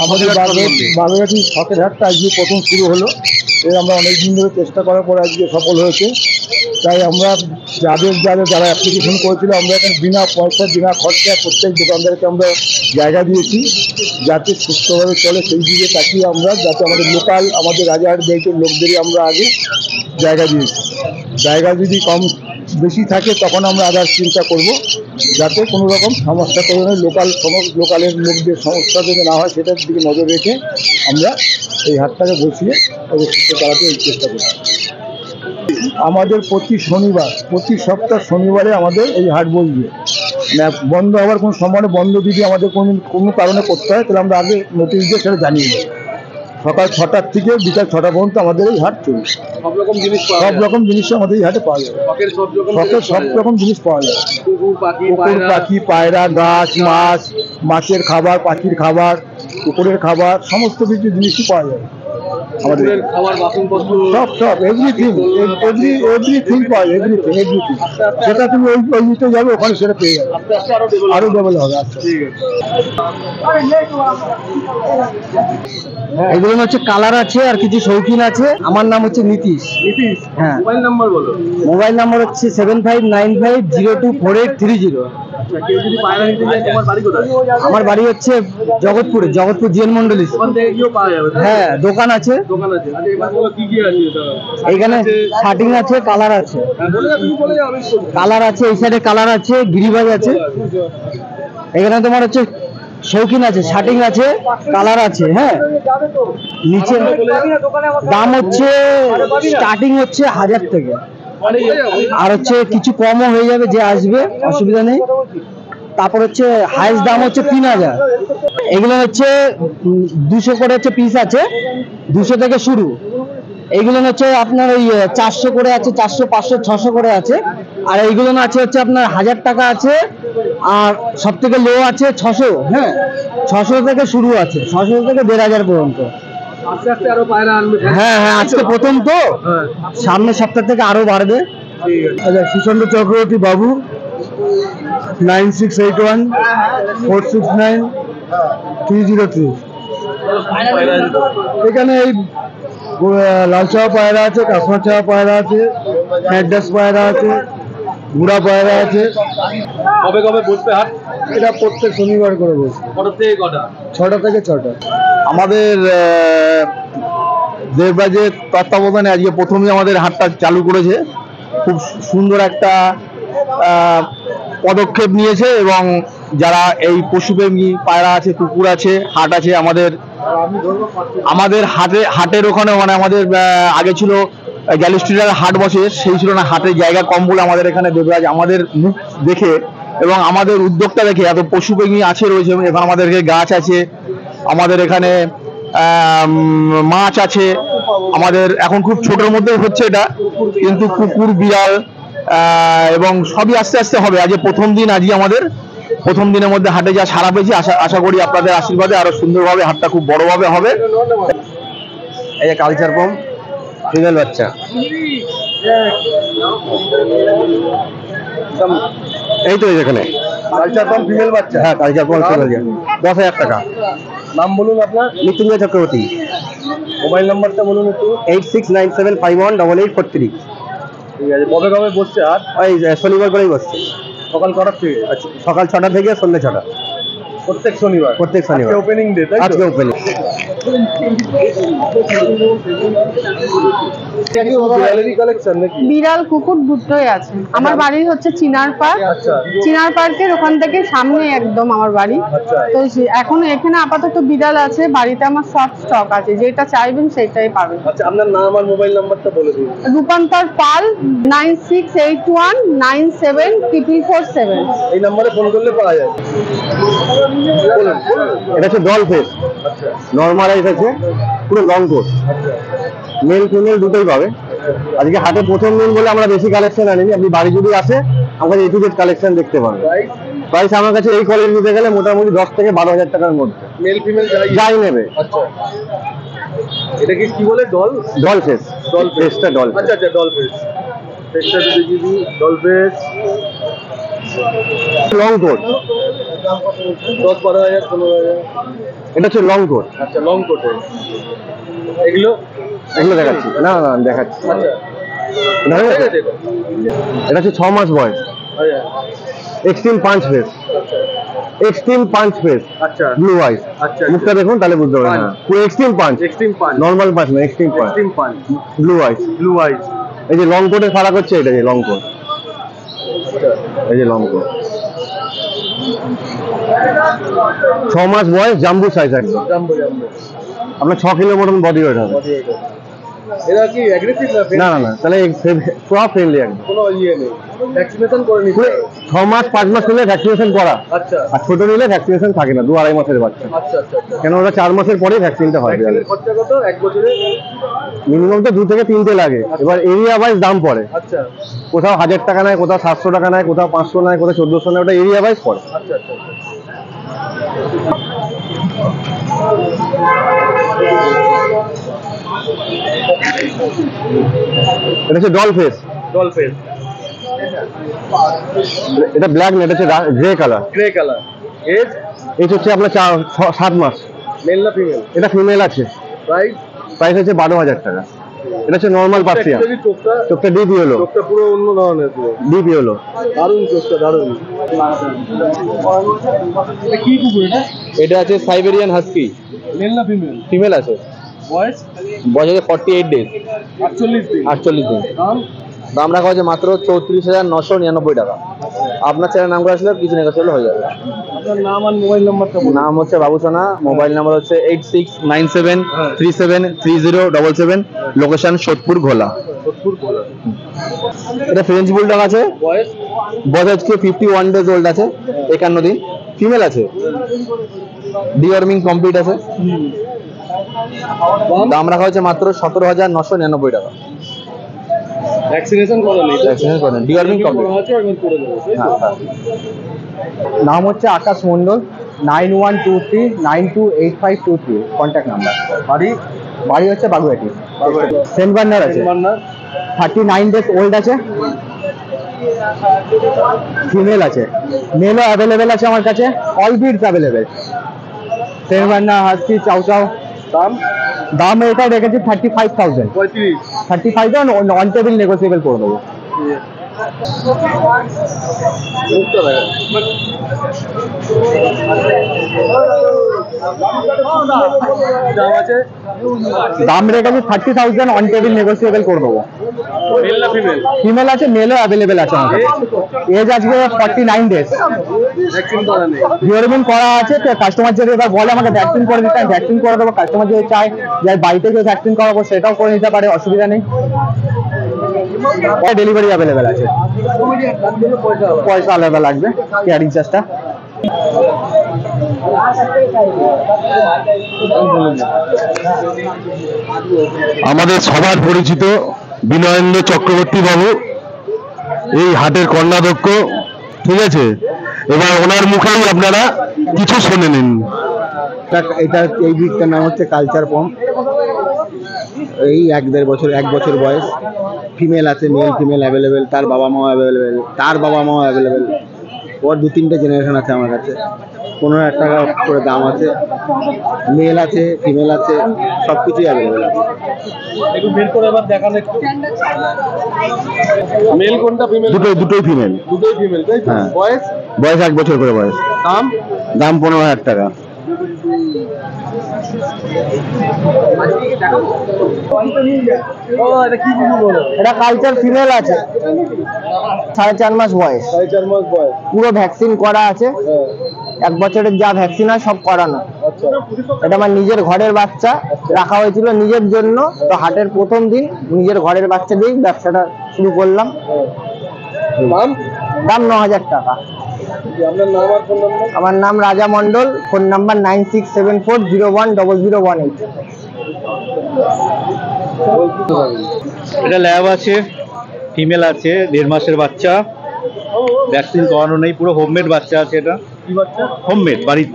আমাদের বাগেরহাটি শখের হাটটা আজকে প্রথম শুরু হলো। এর আমরা অনেক দিন ধরে চেষ্টা করার পর আজকে সফল হয়েছে। তাই আমরা যারা অ্যাপ্লিকেশন করেছিল, আমরা এখন বিনা পয়সা বিনা খরচা প্রত্যেক দোকানদারকে আমরা জায়গা দিয়েছি, যাতে সুস্থভাবে চলে সেই দিকে তাকিয়ে আমরা, যাতে আমাদের লোকাল আমাদের রাজারহাট বেল্টের লোকদেরই আমরা আগে জায়গা দিয়েছি। জায়গা যদি কম বেশি থাকে তখন আমরা আদার চিন্তা করব, যাতে কোনো রকম সমস্যা তৈরি হয়, লোকালের লোকদের সমস্যা যাতে না হয় সেটার দিকে নজর রেখে আমরা এই হাটটাকে বসিয়ে ওদের সুস্থ চালাতে চেষ্টা করি। আমাদের প্রতি সপ্তাহ শনিবারে আমাদের এই হাট বসবে। বন্ধ হওয়ার কোনো সম্ভাবনা, বন্ধ যদি আমাদের কোনো কারণে করতে হয় তাহলে আমরা আগে নোটিশ দিয়ে সেটা জানিয়ে দেবো। সকাল 6টার থেকে বিকাল 6টা পর্যন্ত আমাদের এই হাট চলবে। সব রকম জিনিস আমাদের এই হাটে পাওয়া যাবে। সব রকম জিনিস পাওয়া যাবে। কুকুর, পাখি, পায়রা, গাছ, মাছের খাবার, পাখির খাবার, কুকুরের খাবার, সমস্ত কিছু জিনিসই পাওয়া যাবে আমাদের। সব এভরিথিং পাওয়া যায়, এভরিথিং। সেটা তুমি ওই নিতে যাবে, ওখানে সেটা পেয়ে যাবে, আরো ডেভেলপ হবে। আচ্ছা, ঠিক আছে। এগুলো হচ্ছে কালার আছে আর কিছু শৌখিন আছে। আমার নাম হচ্ছে নীতিশ। হ্যাঁ, মোবাইল নাম্বার বলো। মোবাইল নাম্বার হচ্ছে 7595024830। আমার বাড়ি হচ্ছে জগৎপুর জিএন মন্ডলী। হ্যাঁ, দোকান আছে। এইখানে শার্টিং আছে, কালার আছে, এই সাইডে কালার আছে, গিরিবাজ আছে। এখানে তোমার হচ্ছে শৌখিন আছে, শার্টিং আছে, কালার আছে। হ্যাঁ, নিচে দাম হচ্ছে স্টার্টিং হচ্ছে 1000 থেকে, আর হচ্ছে কিছু কমও হয়ে যাবে, যে আসবে অসুবিধা নেই। তারপর হচ্ছে হাইস্ট দাম হচ্ছে 3000। এগুলো হচ্ছে 200 করে হচ্ছে পিস আছে, 200 থেকে শুরু। এইগুলো হচ্ছে আপনার ওই 400 করে আছে, 400, 500, 600 করে আছে। আর এইগুলো আছে হচ্ছে আপনার 1000 টাকা আছে, আর সব থেকে লো আছে 600। হ্যাঁ, 600 থেকে শুরু আছে, 600 থেকে 1500 পর্যন্ত। হ্যাঁ, আজকে প্রথম তো, সামনের সপ্তাহ থেকে আরো বাড়বে। আচ্ছা, সুচন্দ্র চক্রবর্তী বাবু, 9681469303। এখানে এই লাল চাওয়া পায়রা আছে, কাশ্মীর চাওয়া পায়রা আছে, ম্যাড্রাস পায়রা আছে, গুড়া পায়রা আছে। কবে বসবে হাট? এটা প্রত্যেক শনিবার করে বসবে। কটা থেকে কটা? 6টা থেকে 6টা। আমাদের দেবরাজের তত্ত্বাবধানে আজকে প্রথমে আমাদের হাটটা চালু করেছে। খুব সুন্দর একটা পদক্ষেপ নিয়েছে, এবং যারা এই পশুপ্রেমী পায়রা আছে, কুকুর আছে, হাট আছে আমাদের হাটের ওখানে, মানে আমাদের আগে ছিল গ্যালিস্ট্রিটার হাট বসে, সেই ছিল না, হাটের জায়গা কম বলে আমাদের এখানে দেবরাজ আমাদের মুখ দেখে এবং আমাদের উদ্যোগটা দেখে এত পশুপ্রেমী রয়েছে। এখানে আমাদের গাছ আছে, আমাদের এখানে মাছ আছে। আমাদের এখন খুব ছোটোর মধ্যেই হচ্ছে এটা, কিন্তু কুকুর, বিড়াল এবং সবই আস্তে আস্তে হবে। আজকে প্রথম দিনের মধ্যে হাটে যা সারা পেয়েছি, আশা করি আপনাদের আশীর্বাদে আরো সুন্দরভাবে হাটটা খুব বড়ভাবে হবে। এই যে কালচার পম ফিমেল বাচ্চা, এই তো এখানে কালচার পাম্প ফিমেল বাচ্চা। হ্যাঁ, কালচার পম ফিমেল, 10,000 টাকা। নাম বলুন আপনার। মৃত্যুঞ্জয় চক্রবর্তী। মোবাইল নাম্বারটা বলুন একটু। 8697518843। ঠিক আছে। কবে বসছে হাট? ওই শনিবার করেই বসছে। সকাল কটার থেকে? সকাল 6টা থেকে সন্ধ্যে 6টা। প্রত্যেক শনিবার। Opening day. আজকে ওপেনিং। বিড়াল, কুকুর দুটোই আছে। আমার বাড়ি হচ্ছে চিনার পার্ক। চিনার পার্কের ওখান থেকে সামনে একদম আমার বাড়ি। তো এখন এখানে আপাতত বিড়াল আছে, বাড়িতে আমার সব স্টক আছে, যেটা চাইবেন সেটাই পাবেন। আচ্ছা, আপনার নাম আর মোবাইল নাম্বারটা বলে দিন। রূপান্তর পাল, 9681974447। এই নম্বরে ফোন করলে পাওয়া যায়। এটা হচ্ছে ডল ফেস, নর্মালাইজ আছে, পুরো লং কোট, মেল ফিমেল দুটোই পাবে। আজকে হাটে প্রথম দিন বলে আমরা বেশি কালেকশন আনিনি। আপনি বাড়ি যদি আসে আমাদের A to Z কালেকশন দেখতে পাবেন। প্রাইস আমার কাছে এই কোয়ালিটি নিতে গেলে মোটামুটি 10 থেকে 12,000 টাকার মধ্যে মেল ফিমেল যাই নেবে। আচ্ছা, এটা কি বলে? Doll face. ফেসটা ডল। আচ্ছা, ডল ফেস। ফেসটা যদি ডল ফেস লং কোট, 10-12 হাজার 15 হাজার। এটা হচ্ছে লং কোট। আচ্ছা, লং কোটে এগুলো এগুলো দেখাচ্ছি, না না আমি দেখাচ্ছি। আচ্ছা, দেখা ঠিক গেছে? আছে এটা। এটা হচ্ছে 6 মাস বয়স, আচ্ছা এক্সট্রিম পাঁচ ফেস, এক্সট্রিম পাঁচ ফেস, আচ্ছা ব্লু আইস। আচ্ছা, মুখটা দেখুন তাহলে বুঝতে পারবেন। পাঁচ। হ্যাঁ, পুরো এক্সট্রিম পাঁচ, এক্সট্রিম পাঁচ, নর্মাল পাঁচ না, এক্সট্রিম পাঁচ, এক্সট্রিম পাঁচ, ব্লু আইস। Blue eyes. এই যে লং কোটের ফারাক হচ্ছে এটা, যে লং কোট, এই যে লং কোট 6 মাস বয়স, জাম্বু সাইজ একদম। Jumbo jumbo. আপনার 6 কিলো মতন বডি ওয়েট হবে। এরা কি অ্যাগ্রেসিভ না? না না না, তাহলে পুরো ফ্রেন্ডলি একদম। কোনো ইয়ে নেই, ভ্যাকসিনেশন করে নিতে হবে। 6 মাস 5 মাস হলে ভ্যাকসিনেশন করা, আচ্ছা আর ছোট নিলে ভ্যাকসিনেশন থাকে না, 2-2.5 মাসের বাচ্চা। আচ্ছা আচ্ছা আচ্ছা। কেন ওরা 4 মাসের পরে ভ্যাকসিনটা হয়। ভ্যাকসিনের খরচা কত এক বছরে? মিনিমাম তো 2 থেকে 3টে লাগে। এবার এরিয়া ওয়াইজ দাম পড়ে, আচ্ছা কোথাও 1000 টাকা নেয়, কোথাও 700 টাকা নেয়, কোথাও 500 নেয়, কোথাও 1400 নেয়, ওটা এরিয়া ওয়াইজ পড়ে। আচ্ছা আচ্ছা আচ্ছা। এটা হচ্ছে ডল ফেস, ডল ফেস, এটা ব্ল্যাক না, এটা হচ্ছে grey colour. Grey colour. Age এই হচ্ছে আপনার 7 মাস। মেল না ফিমেল? এটা ফিমেল আছে, প্রাইস? প্রাইস হচ্ছে 12,000 টাকা। এটা হচ্ছে নর্মাল পার্সিয়ান, চোখটা, চোখটা ডিপি হলো, চোখটা পুরো অন্য ধরনের পুরো। ডিপি হলো। দারুণ চোখটা, দারুণ। এটা কি কুকুর এটা? এটা আছে সাইবেরিয়ান হাস্কি, মেল না ফিমেল? ফিমেল আছে, বয়স? বয়স আছে 48 ডেজ, 48 দিন। 48 দিন। দাম? দাম রাখা হচ্ছে মাত্র 34,999 টাকা। আপনার চ্যানেল নাম করে আসলে কিছু নেগোসিয়েবল হয়ে যাবে। আপনার নাম আর মোবাইল নাম্বারটা বলুন। নাম হচ্ছে বাবুসোনা, মোবাইল নাম্বার হচ্ছে 8697373077, লোকেশন সোদপুর ঘোলা। সোদপুর ঘোলা। এটা ফ্রেঞ্চ বুলডগ আছে, বয়স? বয়স আজকে 51 ডেজ ওল্ড আছে, 51 দিন। ফিমেল আছে, ডিওয়ার্মিং কমপ্লিট আছে। দাম রাখা হচ্ছে মাত্র 17,999 টাকা। ভ্যাকসিনেশন করা নেই? ভ্যাকসিনেশন করেন, ডিওয়ার্মিং কমপ্লিট। আছে একবার করে দেবো, তাই তো? হ্যাঁ হ্যাঁ। নাম হচ্ছে আকাশ মণ্ডল, 9123928523 কন্ট্যাক্ট নাম্বার। বাড়ি? বাড়ি হচ্ছে বাগুয়াটি। সেন্ট বার্নার আছে, মান্নার? 39 ডেজ ওল্ড আছে, ফিমেল আছে, মেলও অ্যাভেলেবেল আছে আমার কাছে, all breeds available. Saint Bernard, husky, chow chow. দাম? দাম এটা রেখেছি 35,000। 35। 35,000 অন টেবিল নেগোসিয়েবল করে দেবো। মুখটা দেখা। দাম আছে? দাম রেখেছি 30,000 অন টেবিল নেগোসিয়েবল করে দেবো। মেল না ফিমেল? ফিমেল আছে, মেলও অ্যাভেলেবেল আছে আমার কাছে। এজ আজকে 49 ডেজ। ভ্যাকসিন করা নেই? ডিওরমিন করা আছে, তো কাস্টমার যদি এবার বলে আমাকে ভ্যাকসিন করে দিতে, আমি ভ্যাকসিন করে দেবো। কাস্টমার যদি চায় যে বাড়িতে গিয়ে ভ্যাকসিন করাবো, সেটাও করে নিতে পারে, অসুবিধা নেই। ডেলিভারি অ্যাভেলেবেল আছে, পয়সা আলাদা লাগবে, ক্যারিং চার্জটা। আমাদের সবার পরিচিত বিনয়েন্দ্র চক্রবর্তী বাবু, এই হাটের কর্ণাধ্যক্ষ, ঠিক আছে? এবার ওনার মুখেই আপনারা কিছু শুনে নিন। এটা এই দিকটার নাম হচ্ছে কালচার পম। এই 1 বছর বয়স, ফিমেল আছে, মেল ফিমেল অ্যাভেলেবেল, তার বাবা মাও অ্যাভেলেবেল, তার বাবা মাও অ্যাভেলেবেল। ওর 2-3টে জেনারেশন আছে আমার কাছে। 15,000 টাকা করে দাম আছে। মেল আছে, ফিমেল আছে, সব কিছুই অ্যাভেলেবেল আছে। একটু বের করে এবার দেখান একটু। মেল কোনটা, ফিমেল? দুটোই ফিমেল। দুটোই ফিমেল, তাই তো? হ্যাঁ। বয়স? বয়স 1 বছর করে বয়স। দাম? দাম 15,000 টাকা। ও, এটা কি কুকুর বলো? এটা কালচার ফিমেল আছে, 4.5 মাস বয়স, 4.5 মাস বয়স। পুরো ভ্যাকসিন করা আছে। হ্যাঁ। 1 বছরের যা ভ্যাকসিন হয় সব করানো। আচ্ছা। এটা আমার নিজের ঘরের বাচ্চা, রাখা হয়েছিল নিজের জন্য। তো হাটের প্রথম দিন নিজের ঘরের বাচ্চা দিয়েই ব্যবসাটা শুরু করলাম। দাম? দাম 9,000 টাকা। আপনার নাম আর ফোন নাম্বার? আমার নাম রাজা মণ্ডল, ফোন নাম্বার 9674010018। এটা ল্যাব আছে, ফিমেল আছে, 1.5 মাসের বাচ্চা, ভ্যাকসিন করানো নেই, পুরো হোমমেড বাচ্চা আছে। এটা কি বাচ্চা? হোমমেড, বাড়িতে।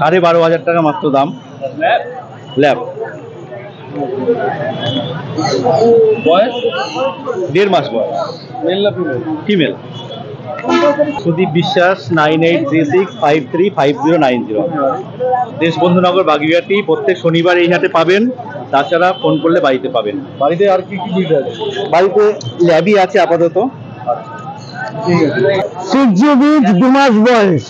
12,500 টাকা মাত্র দাম। ল্যাব, বয়স? 1.5 মাস বয়স। ফিমেল। সুদীপ বিশ্বাস 9836535090। দেশবন্ধুনগর বাগুইআটি। প্রত্যেক শনিবার এই হাটে পাবেন, তাছাড়া ফোন করলে বাড়িতে পাবেন। বাড়িতে আর কি কি ব্রিড আছে? বাড়িতে ল্যাবই আছে আপাতত। ঠিক আছে। 6G বীজ 2 মাস বয়স,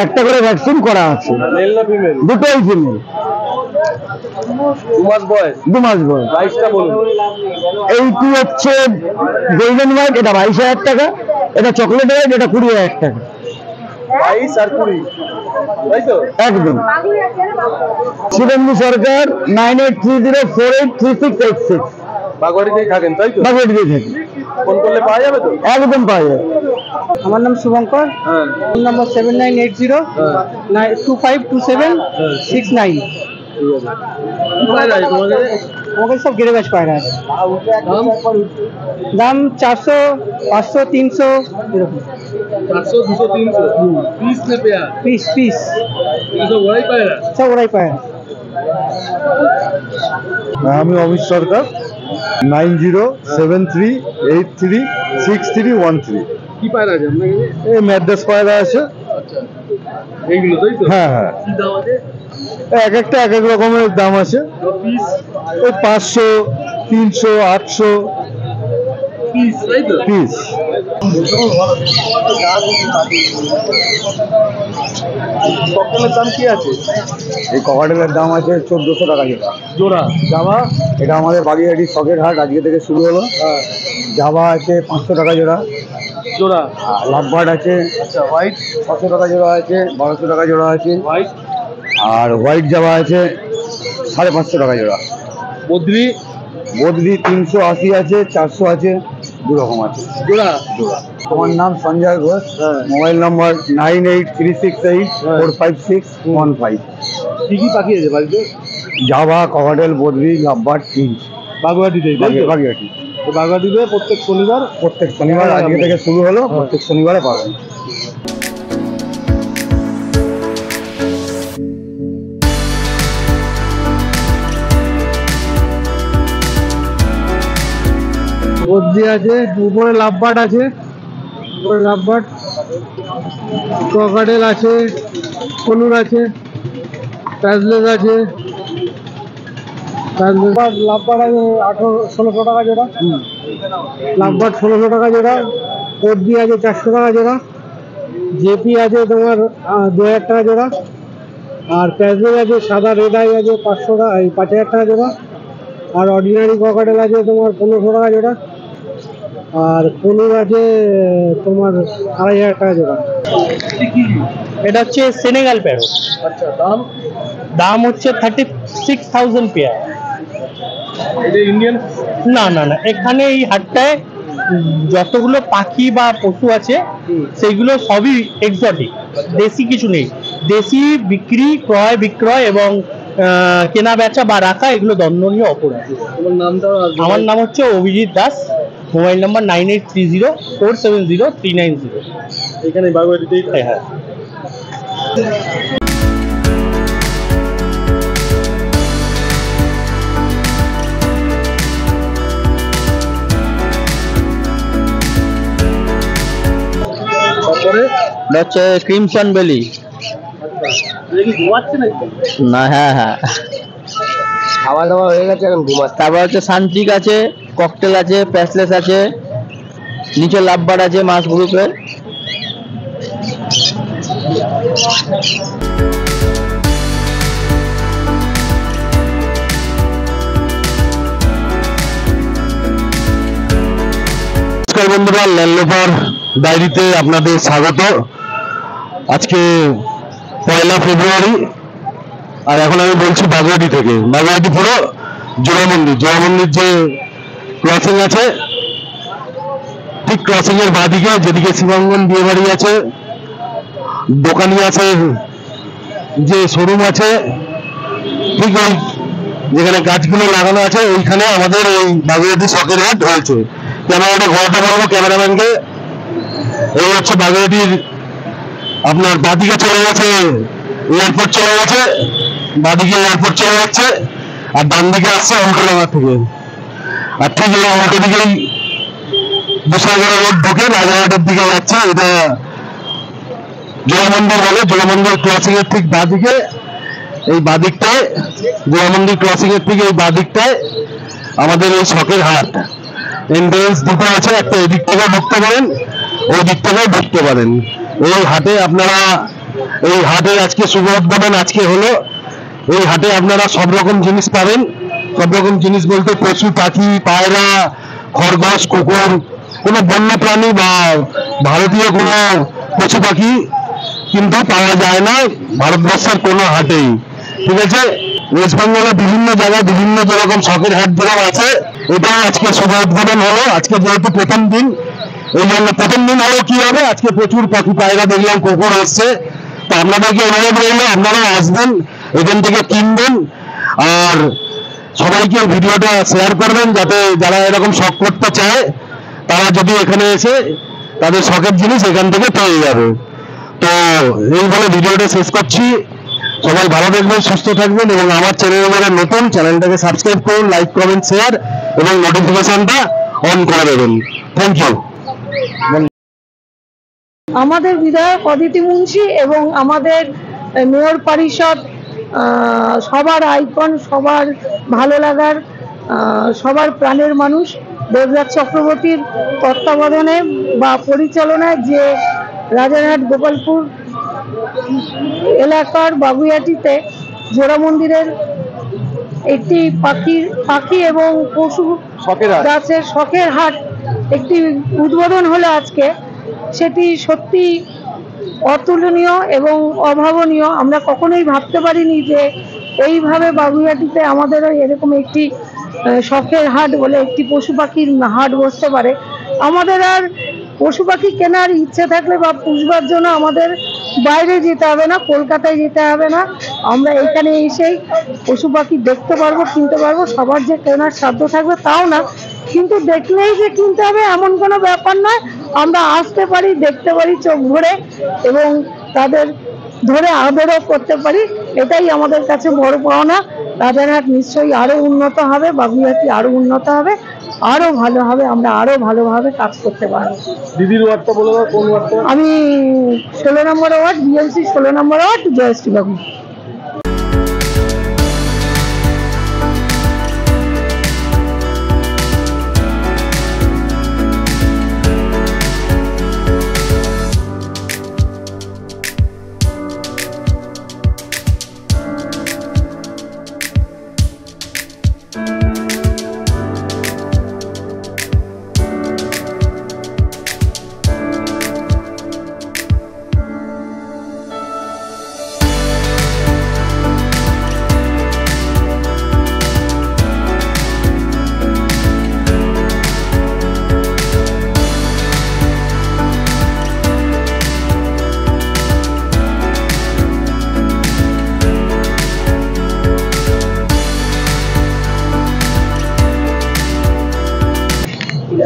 একটা করে ভ্যাকসিন করা আছে, মেল না ফিমেল? দুটোই ফিমেল, 2 মাস বয়স। 2 মাস বয়স। প্রাইসটা বলুন। এইটি হচ্ছে গোল্ডেন হোয়াইট, এটা 22,000 টাকা, এটা চকলেট হোয়াইট, এটা 20,000 টাকা 22 আর 20, তাই তো? একদম। শুভেন্দু সরকার 9830483686 বাগুইআটিতেই থাকেন তাই তো? বাগেট দিয়ে থাকি, ফোন করলে পাওয়া যাবে তো? একদম পাওয়া যায়। আমার নাম শুভঙ্কর, হ্যাঁ ফোন নম্বর 7980-252769। কোথায় আছে তোমাদের? আমাদের সব গিরিবাজ পায়রা আছে। দাম 400, 500, 300 এরকম 400, 200, 300 পিস না পেয়ার? পিস পিস, এগুলো ওরাই পায়রা? সব ওরাই পায়রা। আমি অমিত সরকার, 9073836313। কি পায়রা আছে আপনার কাছে? এই ম্যাড্রাস পায়রা আছে। আচ্ছা, এইগুলো তাই তো? হ্যাঁ হ্যাঁ, কি দাম আছে? এক একটা এক এক রকমের দাম আছে। পিস ওই 500, 300, 800 পিস তাই তো? পিস। ককটেলের দাম কি আছে? এই ককাটেলের দাম আছে 1400 টাকা জোড়া। জোড়া জামা? এটা আমাদের বাগুইআটি শখের হাট, আজকে থেকে শুরু হলো। হ্যাঁ জাভা আছে 500 টাকা জোড়া, জোড়া। আর লাভবার্ড আছে আচ্ছা, হোয়াইট? 600 টাকা জোড়া আছে, 1200 টাকা জোড়া আছে, হোয়াইট আর হোয়াইট জাভা আছে 550 টাকা জোড়া। বদ্রি বদলি 380 আছে, 400 আছে, দু রকম আছে জোড়া? জোড়া। আমার নাম সঞ্জয় ঘোষ, হ্যাঁ। মোবাইল নম্বর 9836815615। কি কি পাখি আছে বাড়িতে? জাভা, ককাটেল, বদলি, লাভবার্ড, কিং। বাগুইআটিতেই তাই তো? বাগুইআটি তো বাগুইআটিতে প্রত্যেক শনিবার প্রত্যেক শনিবার, আজকে থেকে শুরু হলো, প্রত্যেক শনিবারে পাবেন। বদ্রি আছে, উপরে লাভবার্ড আছে, উপরে লাভবার্ড, ককাটেল আছে, কনুর আছে, প্যাজলেস আছে, লাভবার্ড আছে 1600 টাকা জোড়া, লাভবার্ড 1600 টাকা জোড়া, বদ্রি আছে 400 টাকা জোড়া, জেপি আছে তোমার 2000 টাকা জোড়া, আর প্যাজলেস আছে সাদা রেড আই আছে 500 টাকা, 5000 টাকা জোড়া, আর অর্ডিনারি ককাটেল আছে তোমার 1500 টাকা জোড়া, আর কনুর আছে তোমার 2500 টাকা জোড়া। এটা হচ্ছে সেনেগাল প্যারো। আচ্ছা, দাম? দাম হচ্ছে 36,000 পেয়ার। এটা ইন্ডিয়ান? না না না, এখানে এই হাটটায় যতগুলো পাখি বা পশু আছে সেগুলো সবই এক্সোটিক, দেশি কিছু নেই। দেশি বিক্রি, ক্রয় বিক্রয় এবং কেনা বেচা বা রাখা এগুলো দণ্ডনীয় অপরাধ। তোমার নামটা? আমার নাম হচ্ছে অভিজিৎ দাস, মোবাইল নাম্বার 9830470390। এখানে বাগুইআটিতেই? হ্যাঁ। তারপরে হচ্ছে ক্রিমসন বেলি। এটা কি ঘুমাচ্ছে নাকি? না, হ্যাঁ হ্যাঁ, খাওয়া দাওয়া হয়ে গেছে, এখন ঘুমাচ্ছে। তারপর হচ্ছে সান্ত্রিক আছে, ককটেল আছে, প্যাসলেস আছে, নিচে লাভবার্ড আছে মাছ গ্রুপের। নমস্কার বন্ধুরা, ল্যান্ডলোভার ডায়েরিতে আপনাদের স্বাগত। আজকে 1 ফেব্রুয়ারি, আর এখন আমি বলছি বাগুইআটি থেকে। বাগুইআটি পুরো জোড়া মন্দির যে ক্রসিং আছে, ঠিক ক্রসিং এর বাঁদিকে যেদিকে শিবাঙ্গন বিয়ে বাড়ি আছে, দোকানি আছে, যে শোরুম আছে, ঠিক ওই যেখানে গাছগুলো লাগানো আছে ওইখানে আমাদের এই বাগুইআটি শখের হাট হয়েছে। ক্যামেরাটা ঘোরাতে পারবো ক্যামেরাম্যানকে। এই হচ্ছে বাগুইআটির, আপনার বাদিকে চলে গেছে এয়ারপোর্ট, চলে গেছে বাদিকে এয়ারপোর্ট চলে যাচ্ছে, আর ডান দিকে আসছে উল্টোডাঙ্গা থেকে। আর ঠিক এই উল্টো দিকেই দুসাগর রোড ঢুকে রাজারহাটের দিকে যাচ্ছে, এটা জয় মন্দির বলে। জয় মন্দির ক্রসিং এর ঠিক বাঁদিকে, এই বাঁদিকটায় জয় মন্দির ক্রসিং এর ঠিক এই বাঁদিকটায় আমাদের এই শখের হাট। এন্ট্রেন্স দুটো আছে, একটা এদিক থেকে ঢুকতে পারেন, ওই দিক থেকে ঢুকতে পারেন। এই হাটে আপনারা, এই হাটের আজকে শুভ উদ্বোধন আজকে হলো। এই হাটে আপনারা সব রকম জিনিস পাবেন। সব রকম জিনিস বলতে পশু পাখি, পায়রা, খরগোশ, কুকুর, কোনো বন্য প্রাণী বা ভারতীয় কোনো পশু পাখি কিন্তু পাওয়া যায় না ভারতবর্ষের কোনো হাটেই, ঠিক আছে। ওয়েস্ট বেঙ্গলের বিভিন্ন জায়গায় বিভিন্ন যেরকম শখের হাট যেরকম আছে, এটা আজকে শুভ উদ্বোধন হলো। আজকে যেহেতু প্রথম দিন, এই জন্য প্রথম দিন হলো কি হবে, আজকে প্রচুর পাখি পায়রা দেখলাম, কুকুর এসছে। তো আপনাদেরকে অনুরোধ রইল আপনারা আসবেন, এখান থেকে কিনবেন, আর সবাইকে ভিডিওটা শেয়ার করবেন, যাতে যারা এরকম শখ করতে চায় তারা যদি এখানে এসে তাদের শখের জিনিস এখান থেকে পেয়ে যাবে। তো এই বলে ভিডিওটা শেষ করছি। সবাই ভালো থাকবেন, সুস্থ থাকবেন, এবং আমার চ্যানেলে যারা নতুন, চ্যানেলটাকে সাবস্ক্রাইব করুন, লাইক কমেন্ট শেয়ার এবং নোটিফিকেশনটা অন করে দেবেন। Thank you. আমাদের বিধায়ক অদিতি মুন্সি এবং আমাদের মেয়র পরিষদ সবার আইকন, সবার ভালো লাগার, সবার প্রাণের মানুষ দেবরাজ চক্রবর্তীর তত্ত্বাবধানে বা পরিচালনায় যে রাজারহাট গোপালপুর এলাকার বাগুইয়াটিতে জোড়া মন্দিরের একটি পাখি এবং পশু গাছের শখের হাট একটি উদ্বোধন হলো আজকে, সেটি সত্যি অতুলনীয় এবং অভাবনীয়। আমরা কখনোই ভাবতে পারিনি যে এইভাবে বাগুইয়াটিতে আমাদেরও এরকম একটি শখের হাট বলে একটি পশু পাখির হাট বসতে পারে। আমাদের আর পশু পাখি কেনার ইচ্ছে থাকলে বা পুষবার জন্য আমাদের বাইরে যেতে হবে না, কলকাতায় যেতে হবে না, আমরা এখানে এসেই পশু পাখি দেখতে পারবো, কিনতে পারবো। সবার যে কেনার সাধ্য থাকবে তাও না, কিন্তু দেখলেই যে কিনতে হবে এমন কোনো ব্যাপার নয়। আমরা আসতে পারি, দেখতে পারি চোখ ভরে, এবং তাদের ধরে আদরও করতে পারি, এটাই আমাদের কাছে বড় পাওনা। রাজারহাট নিশ্চয়ই আরো উন্নত হবে, বাগুইয়াটি আরো উন্নত হবে, আরো ভালো হবে, আমরা আরো ভালোভাবে কাজ করতে পারবো। দিদির ওয়ার্ডটা বলে দাও, কোন ওয়ার্ডটা? আমি 16 নম্বর ওয়ার্ড, বিএমসি 16 নম্বর ওয়ার্ড, জয়শ্রী বাবু।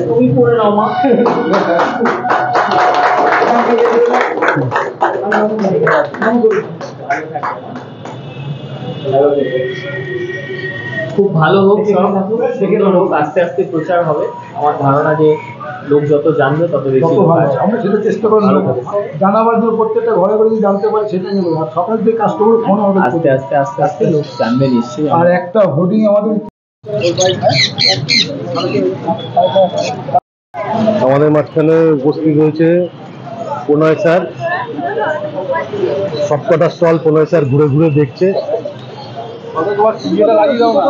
তুমি করে নাও মা। খুব ভালো হোক, সব সুন্দর হোক, আস্তে আস্তে প্রচার হবে। আমার ধারণা যে লোক যত জানবে তত বেশি আমরা সেটা চেষ্টা করি জানাবার জন্য, প্রত্যেকটা ঘরে ঘরে যদি জানতে পারি সেটাই নেবো। আর সকাল থেকে কাস্টমার ফোন হবে, আস্তে আস্তে আস্তে আস্তে লোক জানবে নিশ্চয়ই। আর একটা হোর্ডিং আমাদের আমাদের মাঝখানে উপস্থিত হয়েছে প্রণয় স্যার। সবকটা স্টল প্রণয় স্যার ঘুরে ঘুরে দেখছে। লাগিয়ে দাও না।